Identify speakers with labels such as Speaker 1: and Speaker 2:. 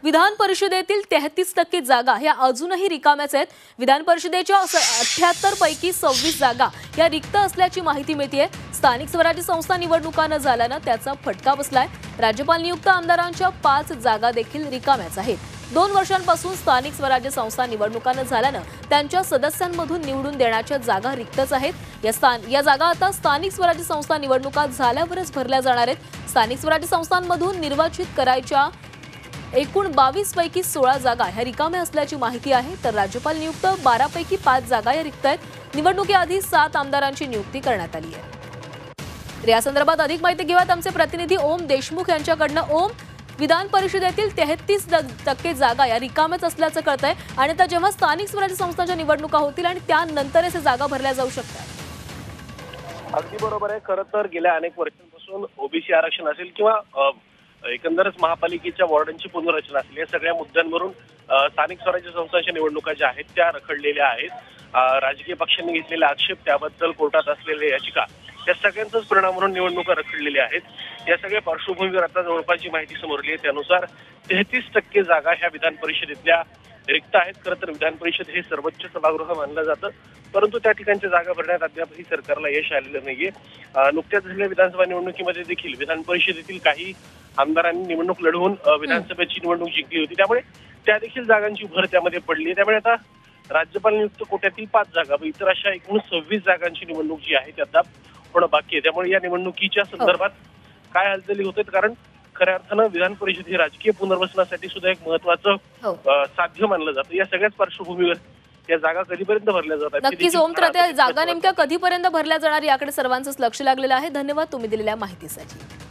Speaker 1: विधान परिषदेतील 33% जागा ह्या अजूनही रिकाम्याच आहेत। विधान परिषदेच्या 78 पैकी 26 जागा या रिक्त असल्याची माहिती मिळते। स्थानिक स्वराज्य संस्था निवडणुका न झाल्यानं त्याचा फटका बसलाय। राज्यपाल नियुक्त आमदारांच्या 5 जागा देखील रिकाम्याच आहेत। 2 वर्षांपासून स्थानिक स्वराज्य संस्था निवडणुका न झाल्यानं त्यांच्या सदस्यांमधून निवडून देण्याच्या जागा रिक्तच आहेत। या जागा आता स्थानिक स्वराज्य संस्था निवडणुका झाल्यावरच भरल्या जाणार आहेत। स्थानिक स्वराज्य संस्थांमधून निर्वाचित करायच्या एकूण 22 पैकी 16 जागा ह्या रिकाम्या असल्याची माहिती आहे। तर राज्यपाल नियुक्त 12 पैकी 5 जागा या रिक्त आहेत। निवडणुकीआधी 7 आमदारांची नियुक्ती करण्यात आली आहे। तर या संदर्भात अधिक माहिती घेऊयात आमचे प्रतिनिधी ओम देशमुख यांच्याकडनं। ओम, विधान परिषदेतील 33% जागा या रिकाम्याच असल्याचं कळतंय आणि आता जेव्हा स्थानिक स्वराज्य संस्थांच्या निवडणुका होतील आणि त्यानंतरच हे जागा भरल्या जाऊ शकतात।
Speaker 2: अगदी बरोबर आहे। खरं तर गेल्या अनेक वर्षांपासून ओबीसी आरक्षण असेल किंवा एकंदरच महापालिकेच्या वॉर्डांची पुनर्रचना असेल या सगळ्या मुद्द्यांवरून स्थानिक स्वराज्य संस्थांच्या निवडणुका ज्या आहेत त्या रखडलेल्या आहेत। राजकीय पक्षांनी घेतलेले आक्षेप, त्याबद्दल कोर्टात असलेल्या याचिका, या सगळ्यांचाच परिणाम म्हणून निवडणुका रखडलेल्या आहेत। या सगळ्या पार्श्वभूमीवर आता जवळपासची माहिती समोर आली आहे त्यानुसार 33% जागा ह्या विधान परिषदेतल्या रिक्त आहेत। खरं तर विधान परिषद हे सर्वोच्च सभागृह मानलं जातं, परंतु त्या ठिकाणच्या जागा भरण्यात अद्यापही सरकारला यश आलेलं नाहीये। नुकत्याच झालेल्या विधानसभा निवडणुकीमध्ये देखील विधान परिषदेतील काही आमदारांनी निवडणूक लढवून विधानसभेची निवडणूक जिंकली होती, त्यामुळे त्या देखील जागांची भर त्यामध्ये पडली। त्यामुळे आता राज्यपाल नियुक्त कोट्यातील 5 जागा व इतर अशा एकूण 26 जागांची निवडणूक जी आहे ती अद्याप होणं बाकी आहे। त्यामुळे या निवडणुकीच्या संदर्भात काय हालचाली होत आहेत, कारण खऱ्या अर्थानं विधान परिषद ही राजकीय पुनर्वसनासाठी सुद्धा एक महत्वाचं साध्य मानलं जातं। या सगळ्याच पार्श्वभूमीवर या जागा कधीपर्यंत भरल्या जातात?
Speaker 1: नक्कीच ओम, तर त्या जागा नेमक्या कधीपर्यंत भरल्या जाणार याकडे सर्वांचंच लक्ष लागलेलं आहे। धन्यवाद तुम्ही दिलेल्या माहितीसाठी।